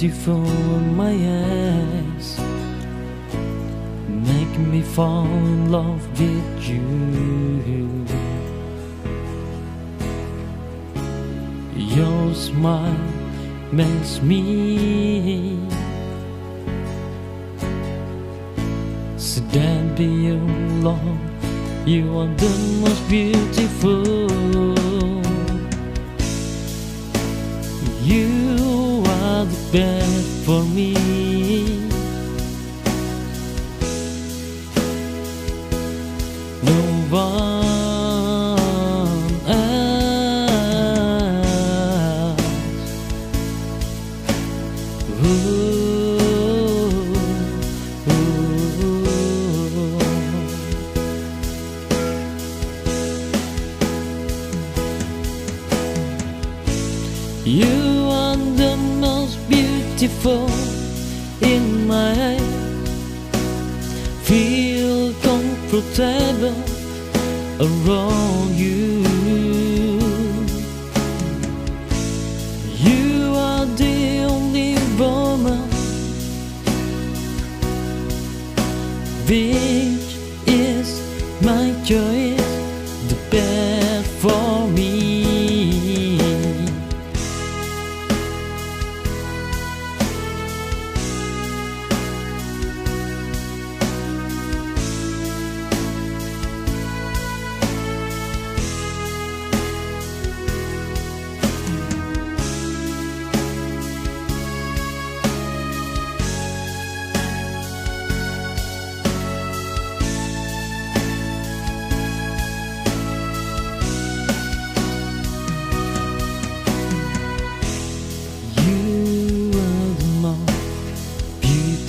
beautiful in my eyes, make me fall in love with you. Your smile makes me stand by your love. You are the most beautiful. You are the best for me. No one else. You are the most beautiful in my eyes. Feel comfortable around you. You are the only woman which is my choice, the best for me.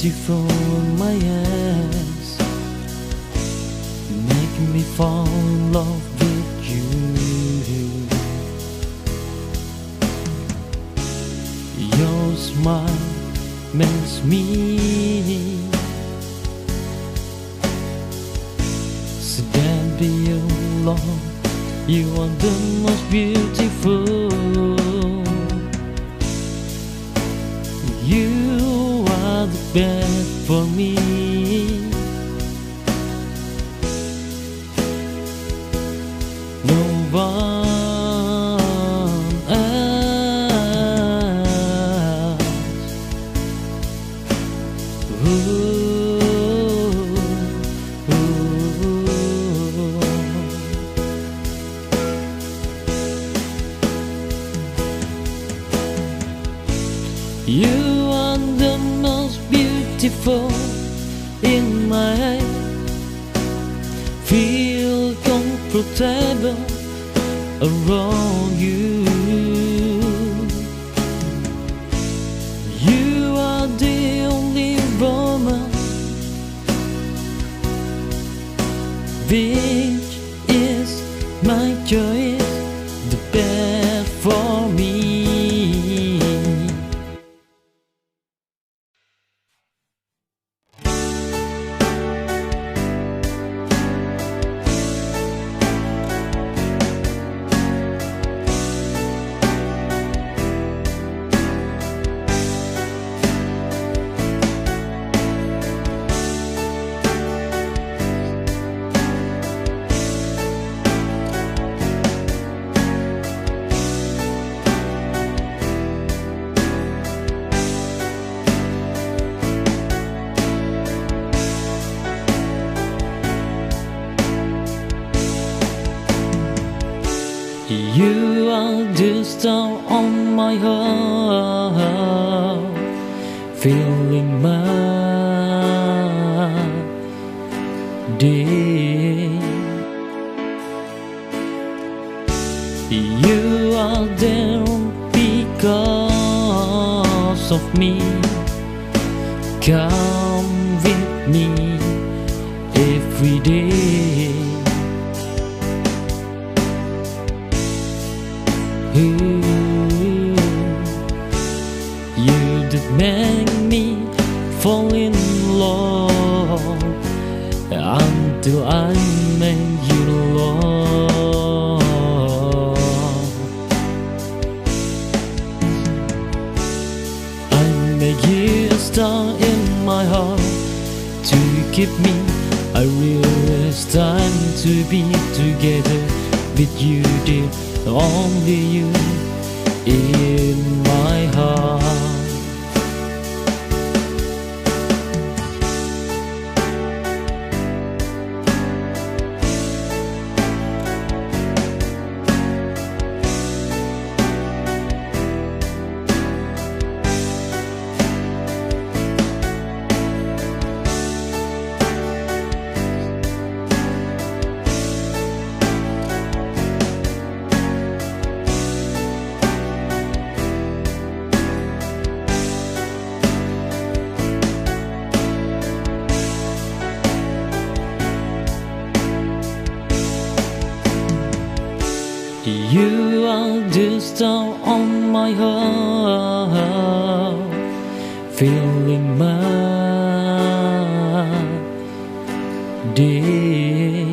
Beautiful in my eyes, make me fall in love with you. Your smile makes me stand by your love. You are the most beautiful. You are the best for me. No one else. You are the most beautiful in my eyes. Feel comfortable around you. You are the only woman which is my choice, the best for me. You are the star on my heart, filling my day. You are there because of me. Come with me every day. You that make me fall in love until I make you love. I make keep me. I realize time to be together with you, dear, only you in my heart. You are the star on my heart, filling my day.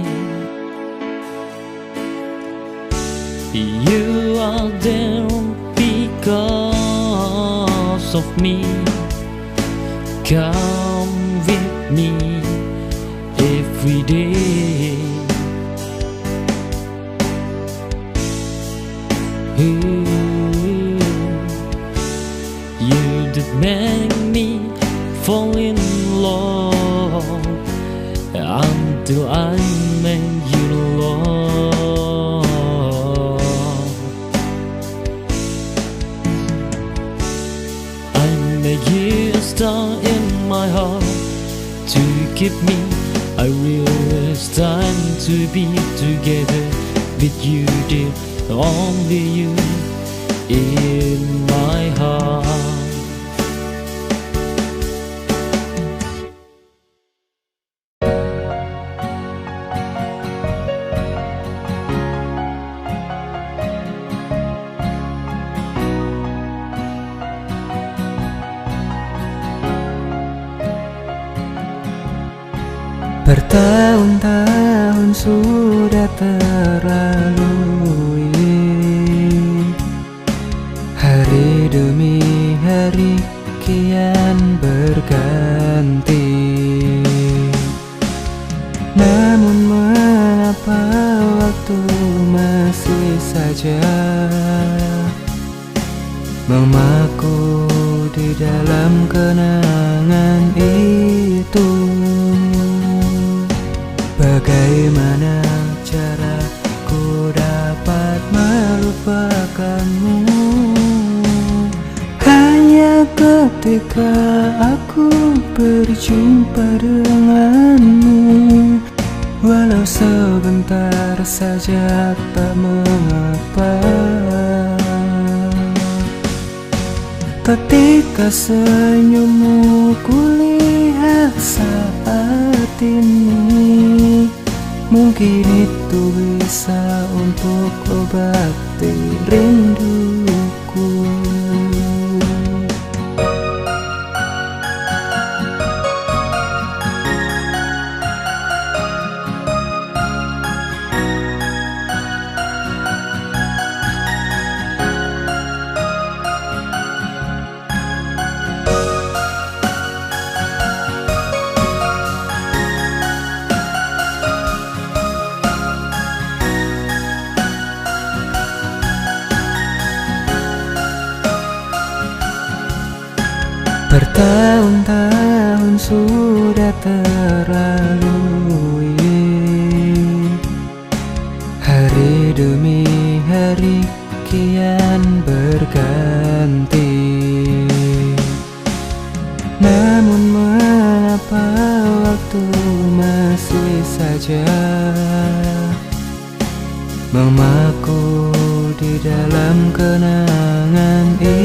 You are there because of me. Come with me every day. You that make me fall in love until I make you love. I make you a star in my heart to keep me. I realize time to be together with you, dear, only you in my heart. Bertahun-tahun sudah terlalui, hari demi hari kian berganti. Namun mengapa waktu masih saja memaku di dalam kenangan itu? Bagaimana caraku dapat melupakanmu? Hanya ketika aku berjumpa denganmu, walau sebentar saja tak mengapa. Ketika senyummu kulihat saat ini, mungkin itu bisa untuk obati rinduku. Bertahun-tahun sudah terlalui, hari demi hari kian berganti. Namun mengapa waktu masih saja memaku di dalam kenangan ini?